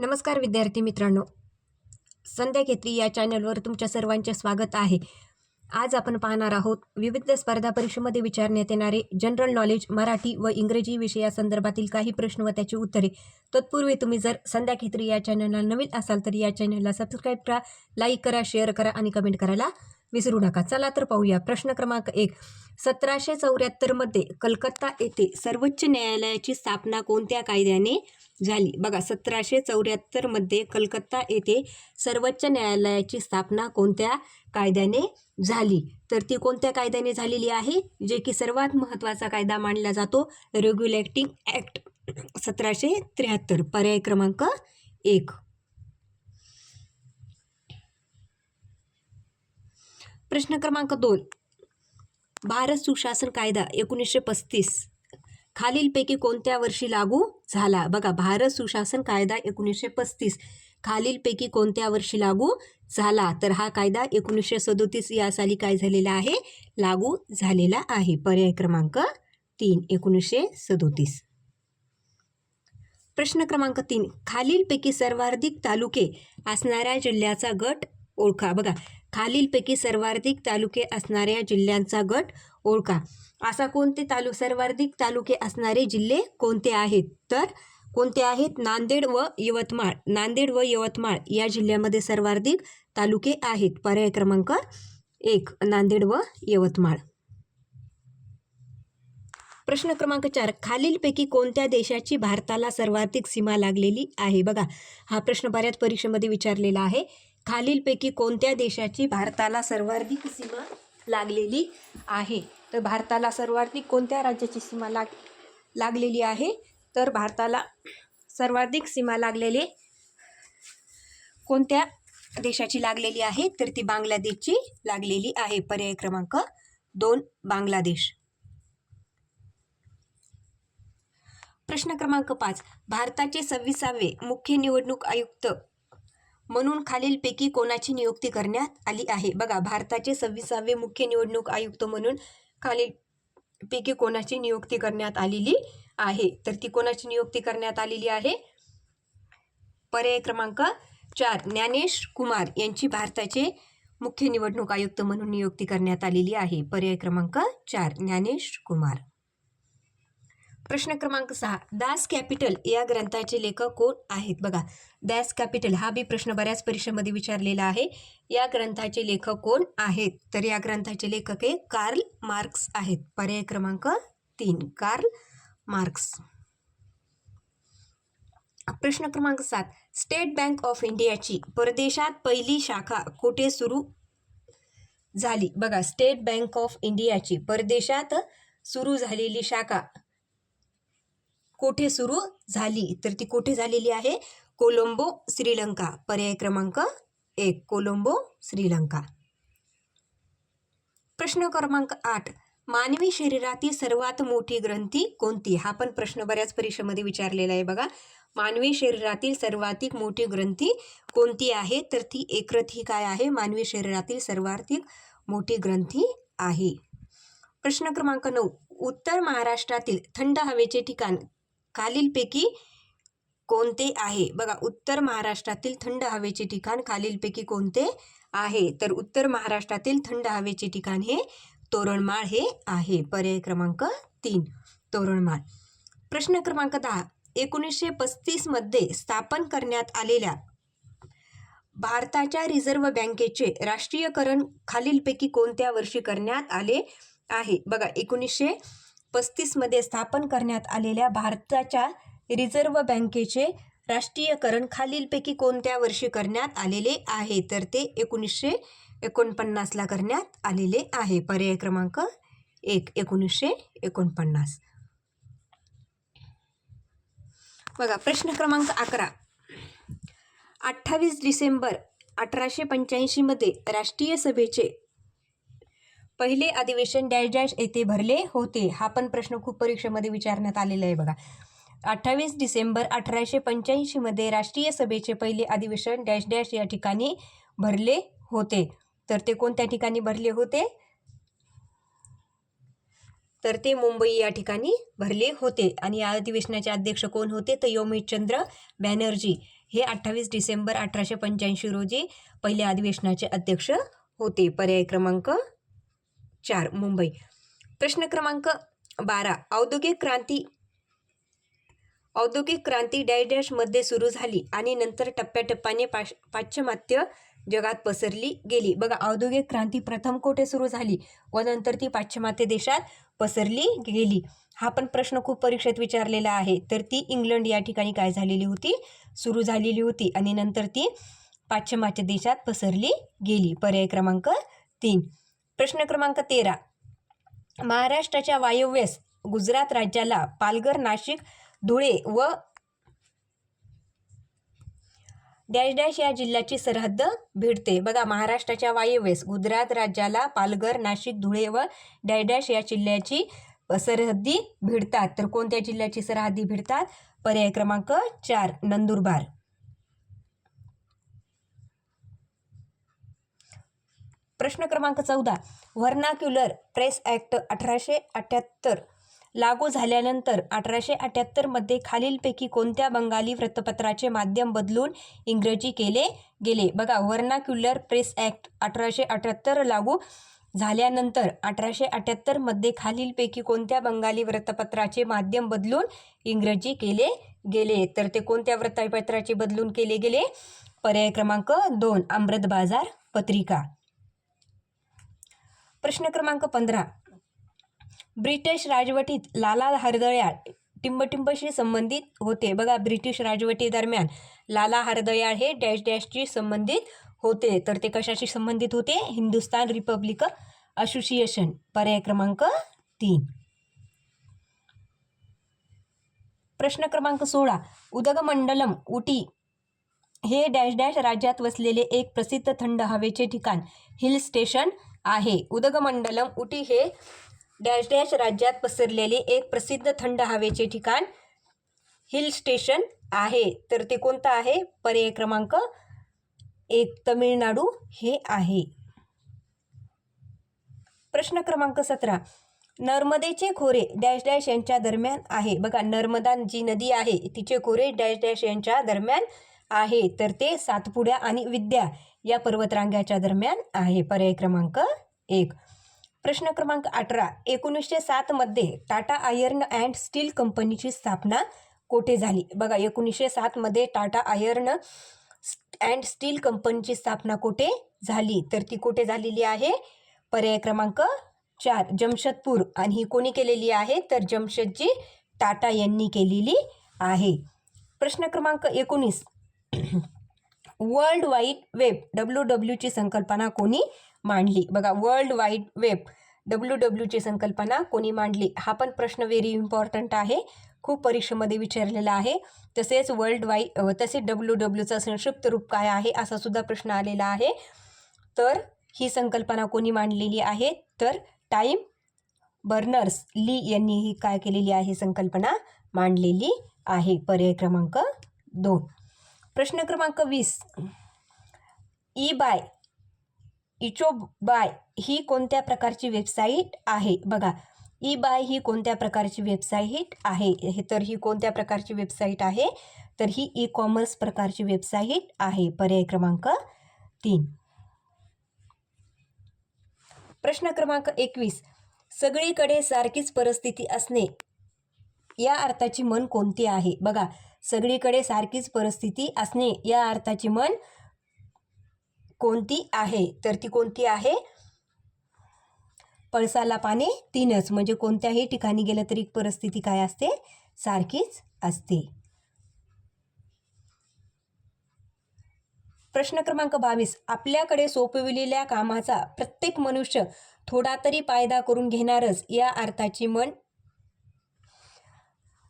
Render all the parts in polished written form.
नमस्कार विद्यार्थी मित्रांनो, संध्या खेत्री या चॅनलवर तुमच्या सर्वांचे स्वागत आहे. आज आपण पाहणार आहोत विविध स्पर्धा परीक्षेमध्ये विचारण्यात येणारे जनरल नॉलेज मराठी व इंग्रजी विषयासंदर्भातील काही प्रश्न व त्याची उत्तरे. तत्पूर्वी तुम्ही जर संध्या खेत्री या चॅनलला नवीन असाल तर या चॅनलला सबस्क्राईब करा, लाईक करा, शेअर करा आणि कमेंट करायला विसरू नका. चला तर पाहूया. प्रश्न क्रमांक 1. 1774 मध्ये कलकत्ता येथे सर्वोच्च न्यायालयाची स्थापना कोणत्या कायद्याने झाली? बघा, 1774 मध्ये कलकत्ता येथे सर्वोच्च न्यायालयाची स्थापना कोणत्या कायद्याने झाली? तर ती कोणत्या कायद्याने झालेली आहे? जे की सर्वात महत्त्वाचा कायदा मानला जातो, रेग्युलेटिंग ॲक्ट 1773. पर्याय क्रमांक 1. प्रश्न क्रमांक 2. भारत सुशासन कायदा 1935 खालीलपैकी कोणत्या वर्षी लागू झाला? बघा, भारत सुशासन कायदा 1935 खालीलपैकी कोणत्या वर्षी लागू झाला? तर हा कायदा 1937 या साली काय झालेला आहे? लागू झालेला आहे. पर्याय क्रमांक 3. 1937. प्रश्न क्रमांक 3. खालीलपैकी सर्वाधिक तालुके असणाऱ्या जिल्ह्याचा गट ओळखा. बघा, खालीलपैकी सर्वाधिक तालुके असणाऱ्या जिल्ह्यांचा गट ओळखा. असा कोणते सर्वाधिक तालुके असणारे जिल्हे कोणते आहेत? तर कोणते आहेत? नांदेड व यवतमाळ. नांदेड व यवतमाळ या जिल्ह्यामध्ये सर्वाधिक तालुके आहेत. पर्याय क्रमांक 1. नांदेड व यवतमाळ. प्रश्न क्रमांक 4. खालीलपैकी कोणत्या देशाची भारताला सर्वाधिक सीमा लागलेली आहे? बघा, हा प्रश्न बऱ्याच परीक्षेमध्ये विचारलेला आहे. खालीलपैकी कोणत्या देशाची भारताला सर्वाधिक सीमा लागलेली आहे? तर भारताला सर्वाधिक कोणत्या राज्याची सीमा लागलेली आहे? तर भारताला सर्वाधिक सीमा लागलेली कोणत्या देशाची लागलेली आहे? तर ती बांगलादेशची लागलेली आहे. पर्याय क्रमांक 2. बांगलादेश. प्रश्न क्रमांक 5. भारताचे 26वे मुख्य निवडणूक आयुक्त म्हणून खालीलपैकी कोणाची नियुक्ती करण्यात आली आहे? बघा, भारताचे 26वे मुख्य निवडणूक आयुक्त म्हणून खालीलपैकी कोणाची नियुक्ती करण्यात आलेली आहे? तर ती कोणाची नियुक्ती करण्यात आलेली आहे? पर्याय क्रमांक 4. ज्ञानेश कुमार यांची भारताचे मुख्य निवडणूक आयुक्त म्हणून नियुक्ती करण्यात आलेली आहे. पर्याय क्रमांक 4. ज्ञानेश कुमार. प्रश्न क्रमांक 6. दास कॅपिटल या ग्रंथाचे लेखक कोण आहेत? बघा, दास कॅपिटल हा बी प्रश्न बऱ्याच परीक्षेमध्ये विचारलेला आहे. या ग्रंथाचे लेखक कोण आहेत? तर या ग्रंथाचे लेखक हे कार्ल मार्क्स आहेत. पर्याय क्रमांक 3. Karl Marx. प्रश्न क्रमांक 7. स्टेट बँक ऑफ इंडियाची परदेशात पहिली शाखा कुठे सुरू झाली? बघा, स्टेट बँक ऑफ इंडियाची परदेशात सुरू झालेली शाखा कुठे सुरू झाली? तर ती कुठे झालेली आहे? कोलंबो, श्रीलंका. पर्याय क्रमांक 1. कोलंबो, श्रीलंका. प्रश्न क्रमांक 8. मानवी शरीरातील सर्वात मोठी ग्रंथी कोणती? हा पण प्रश्न बऱ्याच परीक्षेमध्ये विचारलेला आहे. बघा, मानवी शरीरातील सर्वाधिक मोठी ग्रंथी कोणती आहे? तर ती यकृत ही काय आहे? मानवी शरीरातील सर्वाधिक मोठी ग्रंथी आहे. प्रश्न क्रमांक 9. उत्तर महाराष्ट्रातील थंड हवेचे ठिकाण खालीलपैकी कोणते आहे? बघा, उत्तर महाराष्ट्रातील थंड हवेचे ठिकाण खालीलपैकी कोणते आहे? तर उत्तर महाराष्ट्रातील थंड हवेचे ठिकाण हे तोरणमाळ हे आहे. पर्याय क्रमांक 3. तोरणमाळ. प्रश्न क्रमांक 10. 1935 मध्ये स्थापन करण्यात आलेल्या भारताच्या रिझर्व्ह बँकेचे राष्ट्रीयकरण खालीलपैकी कोणत्या वर्षी करण्यात आले आहे? बघा, 1935 मध्ये स्थापन करण्यात आलेल्या भारताच्या रिझर्व्ह बँकेचे राष्ट्रीयकरण खालीलपैकी कोणत्या वर्षी करण्यात आलेले आहे? तर ते 1949 करण्यात आलेले आहे. पर्याय क्रमांक 1. 1949. बघा, प्रश्न क्रमांक 11. 28 डिसेंबर 1885 मध्ये राष्ट्रीय सभेचे पहिले अधिवेशन डॅश डॅश येथे भरले होते. हा पण प्रश्न खूप परीक्षेमध्ये विचारण्यात आलेला आहे. बघा, 28 डिसेंबर 1885 मध्ये राष्ट्रीय सभेचे पहिले अधिवेशन डॅश डॅश या ठिकाणी भरले होते. तर ते कोणत्या ठिकाणी भरले होते? तर ते मुंबई या ठिकाणी भरले होते. आणि या अधिवेशनाचे अध्यक्ष कोण होते? तर योमेशचंद्र बॅनर्जी हे 28 डिसेंबर 1885 रोजी पहिल्या अधिवेशनाचे अध्यक्ष होते. पर्याय क्रमांक 4 मुंबई. प्रश्न क्रमांक 12. औद्योगिक क्रांती डॅश डॅशमध्ये सुरू झाली आणि नंतर टप्प्याटप्प्याने पाश्चिमात्य जगात पसरली गेली. बघा, औद्योगिक क्रांती प्रथम कुठे सुरू झाली व नंतर ती पाश्चिमात्य देशात पसरली गेली. हा पण प्रश्न खूप परीक्षेत विचारलेला आहे. तर ती इंग्लंड या ठिकाणी काय झालेली होती? सुरू झालेली होती आणि नंतर ती पाश्चिमात्य देशात पसरली गेली. पर्याय क्रमांक 3. प्रश्न क्रमांक 13. महाराष्ट्राच्या वायव्येस गुजरात राज्याला पालघर, नाशिक, धुळे व डॅश डॅश या जिल्ह्याची सरहद्द भिडते. बघा, महाराष्ट्राच्या वायव्येस गुजरात राज्याला पालघर, नाशिक, धुळे व डॅश डॅश या जिल्ह्याची सरहद्दी भिडतात. तर कोणत्या जिल्ह्याची सरहद्दी भिडतात? पर्याय क्रमांक 4 नंदुरबार. प्रश्न क्रमांक 14. व्हर्नाक्युलर प्रेस ॲक्ट 1878 लागू झाल्यानंतर 1878 मध्ये खालीलपैकी कोणत्या बंगाली वृत्तपत्राचे माध्यम बदलून इंग्रजी केले गेले? बघा, व्हर्नाक्युलर प्रेस ॲक्ट 1878 लागू झाल्यानंतर 1878 मध्ये खालीलपैकी कोणत्या बंगाली वृत्तपत्राचे माध्यम बदलून इंग्रजी केले गेले? तर ते कोणत्या वृत्तपत्राचे बदलून केले गेले? पर्याय क्रमांक 2 अमृत बाजार पत्रिका. प्रश्न क्रमांक 15. ब्रिटिश राजवटीत लाला हरदयाळ टिंबटिंबशी संबंधित होते. बघा, ब्रिटिश राजवटी दरम्यान लाला हरदयाळ हे डॅश डॅशशी संबंधित होते. तर ते कशाशी संबंधित होते? Hindustan Republic association. पर्याय क्रमांक 3. प्रश्न क्रमांक 16. उदगमंडलम उटी हे डॅश डॅश राज्यात वसलेले एक प्रसिद्ध थंड हवेचे ठिकाण हिल स्टेशन आहे. उदगमंडलम उटी हे डॅश डॅश राज्यात पसरलेले एक प्रसिद्ध थंड हवेचे ठिकाण हिल स्टेशन आहे. तर ते कोणतं आहे? पर्याय क्रमांक 1 तमिळनाडू हे आहे. प्रश्न क्रमांक 17. नर्मदेचे खोरे डॅश डॅश यांच्या दरम्यान आहे. बघा, नर्मदा जी नदी आहे तिचे खोरे डॅश डॅश यांच्या दरम्यान आहे. तर ते सातपुड्या आणि विद्या या पर्वतरांगाच्या दरम्यान आहे. पर्याय क्रमांक 1. प्रश्न क्रमांक 18. 1907 मध्ये टाटा आयर्न अँड स्टील कंपनीची स्थापना कोठे झाली? बघा, 1907 मध्ये टाटा आयर्न अँड स्टील कंपनीची स्थापना कुठे झाली? तर ती कुठे झालेली आहे? पर्याय क्रमांक 4 जमशेदपूर. आणि ही कोणी केलेली आहे? तर जमशेदजी टाटा यांनी केलेली आहे. प्रश्न क्रमांक 19. वर्ल्ड वाईड वेब WWW ची संकल्पना कोणी मांडली? बघा, वर्ल्ड वाईड वेब WWW ची संकल्पना कोणी मांडली? हा पण प्रश्न व्हेरी इम्पॉर्टंट आहे, खूप परीक्षेमध्ये विचारलेला आहे. तसेच तसेच WWWचं संक्षिप्त रूप काय आहे असा सुद्धा प्रश्न आलेला आहे. तर ही संकल्पना कोणी मांडलेली आहे? तर टाइम बर्नर्स ली यांनी ही काय केलेली आहे? संकल्पना मांडलेली आहे. पर्याय क्रमांक 2. प्रश्न क्रमांक 20. इचोबाय ही कोणत्या प्रकारची वेबसाईट आहे? बघा, बाय ही कोणत्या प्रकारची वेबसाईट आहे? तर ही कोणत्या प्रकारची वेबसाईट आहे? तर ही ई-कॉमर्स प्रकारची वेबसाईट आहे. पर्याय क्रमांक 3. प्रश्न क्रमांक 21. सगळीकडे सारखीच परिस्थिती असणे या अर्थाची म्हण कोणती आहे? बघा, सगळीकडे सारखीच परिस्थिती असणे या अर्थाची म्हण कोणती आहे? तर ती कोणती आहे? पळसाला पाने तीनच. म्हणजे कोणत्याही ठिकाणी गेलं तरी परिस्थिती काय असते? सारखीच असते. प्रश्न क्रमांक 22. आपल्याकडे सोपविलेल्या कामाचा प्रत्येक मनुष्य थोडा तरी फायदा करून घेणारच या अर्थाची म्हण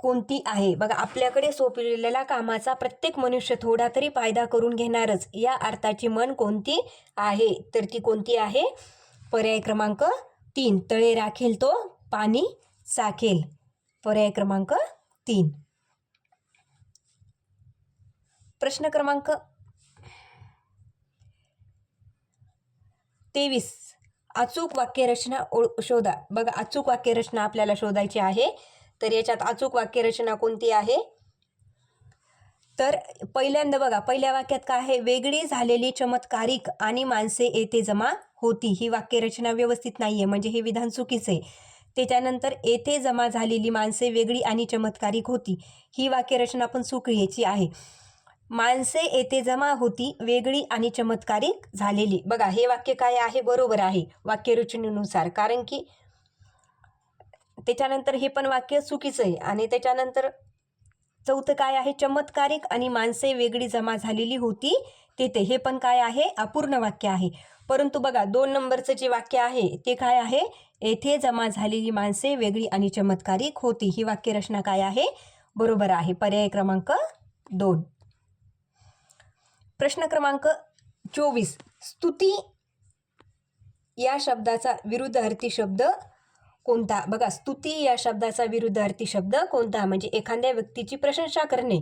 कोणती आहे? बघा, आपल्याकडे सोपविलेल्या कामाचा प्रत्येक मनुष्य थोडा तरी फायदा करून घेणारच या अर्थाची म्हण कोणती आहे? तर ती कोणती आहे? पर्याय क्रमांक 3 तळे राखेल तो पाणी साखेल. पर्याय क्रमांक 3. प्रश्न क्रमांक 23. अचूक वाक्यरचना शोधा. बघा अचूक वाक्यरचना आपल्याला शोधायची आहे. तर याच्यात अचूक वाक्यरचना कोणती आहे? तर पहिल्यांदा बघा पहिल्या वाक्यात काय आहे? वेगळी झालेली चमत्कारिक आणि माणसे येथे जमा होती. ही वाक्यरचना व्यवस्थित नाहीये, म्हणजे हे विधान चुकीचं आहे. त्याच्यानंतर येथे जमा झालेली माणसे वेगळी आणि चमत्कारिक होती. ही वाक्यरचना पण चुकीची आहे. माणसे येथे जमा होती, वेगळी आणि चमत्कारिक झालेली. बघा हे वाक्य काय आहे? बरोबर आहे वाक्यरचनेनुसार, कारण की त्याच्यानंतर हे पण वाक्य चुकीचं आहे. आणि त्याच्यानंतर चौथं काय आहे? चमत्कारिक आणि माणसे वेगळी जमा झालेली होती तेथे. हे पण काय आहे? अपूर्ण वाक्य आहे. परंतु बघा 2 नंबरचं जे वाक्य आहे ते काय आहे? येथे जमा झालेली माणसे वेगळी आणि चमत्कारिक होती. ही वाक्यरचना काय आहे? बरोबर आहे. पर्याय क्रमांक 2. प्रश्न क्रमांक 24. स्तुती या शब्दाचा विरुद्धार्थी शब्द कोणता? बघा स्तुती या शब्दाचा विरुद्धार्थी शब्द कोणता? म्हणजे एखाद्या व्यक्तीची प्रशंसा करणे.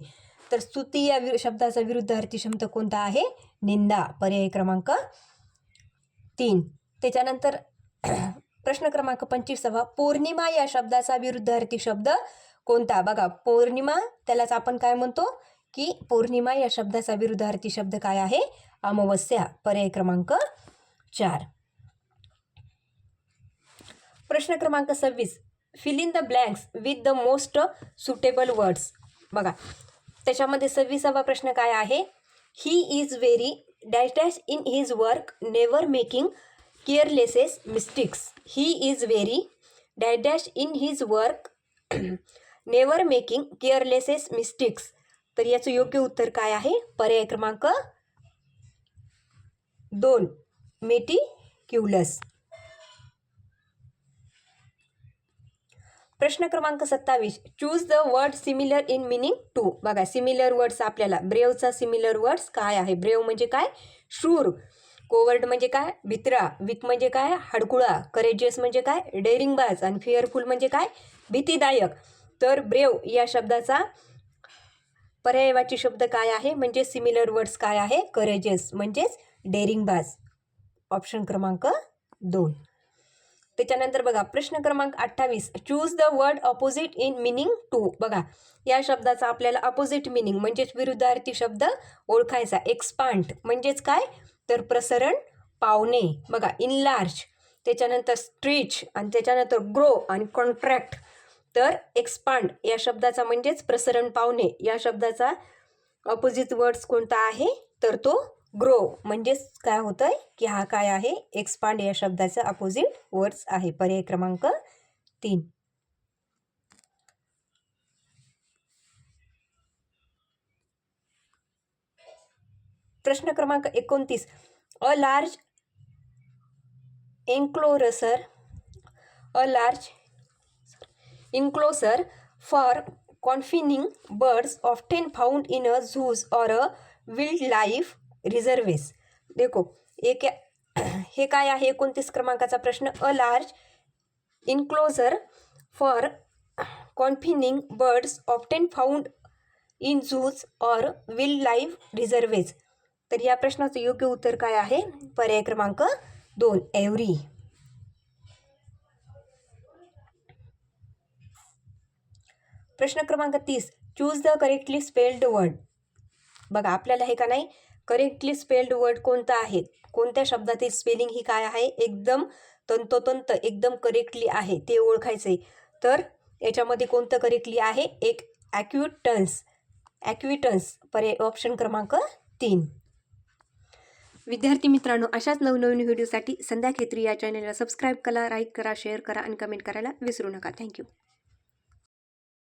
तर स्तुती या शब्दाचा विरुद्धार्थी शब्द कोणता आहे? निंदा. पर्याय क्रमांक 3. त्याच्यानंतर प्रश्न क्रमांक 25. पौर्णिमा या शब्दाचा विरुद्धार्थी शब्द कोणता? बघा पौर्णिमा त्यालाच आपण काय म्हणतो की पौर्णिमा या शब्दाचा विरुद्धार्थी शब्द काय आहे? अमावस्या. पर्याय क्रमांक 4. प्रश्न क्रमांक 26. Fill in the blanks with the most suitable words. बघा त्याच्यामध्ये 26वा प्रश्न काय आहे? He is very dash dash in his work never making careless mistakes. He is very dash dash in his work never making careless mistakes. तर याचं योग्य उत्तर काय आहे? पर्याय क्रमांक 2 मेटिक्युलस. प्रश्न क्रमांक 27. Choose the word similar in meaning to. बघा सिमिलर वर्ड्स आपल्याला ब्रेवचा सिमिलर वर्ड्स काय आहे? ब्रेव म्हणजे काय? शूर. कोवर्ड म्हणजे काय? भित्रा. वीक म्हणजे काय? हडकुळा. करेजियस म्हणजे काय? डेअरिंगबाज. आणि फिअरफुल म्हणजे काय? भीतीदायक. तर ब्रेव या शब्दाचा पर्यायवाची शब्द काय आहे? म्हणजे सिमिलर वर्ड्स काय आहे? करेजियस म्हणजेच डेअरिंगबाज. ऑप्शन क्रमांक 2. त्याच्यानंतर बघा प्रश्न क्रमांक 28. Choose the word opposite in meaning to. बघा या शब्दाचा आपल्याला अपोजिट मिनिंग म्हणजेच विरुद्धार्थी शब्द ओळखायचा. एक्सपांड म्हणजेच काय? तर प्रसरण पावणे. बघा इनलार्ज, त्याच्यानंतर स्ट्रेच आणि त्याच्यानंतर ग्रो आणि कॉन्ट्रॅक्ट. तर एक्सपांड या शब्दाचा म्हणजेच प्रसरण पावणे या शब्दाचा अपोजिट वर्ड्स कोणता आहे? तर तो ग्रो. म्हणजेच काय होतंय की हा काय आहे? एक्सपांड या शब्दाचा अपोजिट वर्ड्स आहे. पर्याय क्रमांक 3. प्रश्न क्रमांक 29. A large enclosure for confining birds often found in a zoos or a wildlife reserves. देखो एक हे काय आहे? 29 क्रमांकाचा प्रश्न. A large enclosure for confining birds often found in zoos or wildlife reserves. तर या प्रश्नाचं योग्य उत्तर काय आहे? पर्याय क्रमांक 2 एव्हरी. प्रश्न क्रमांक 30. Choose the correctly spelled word. बघा आपल्याला हे का नाही करेक्टली स्पेल्ड वर्ड कोणता आहे? कोणत्या शब्दातील स्पेलिंग ही काय आहे? एकदम तंतोतंत एकदम करेक्टली आहे ते ओळखायचे. तर याच्यामध्ये कोणतं करेक्टली आहे? एक ॲक्विटन्स. पर्याय ऑप्शन क्रमांक 3. विद्यार्थी मित्रांनो, अशाच नवनवीन व्हिडिओसाठी संध्या खेत्री या चॅनलला सबस्क्राईब करा, लाईक करा, शेअर करा आणि कमेंट करायला विसरू नका. थँक्यू.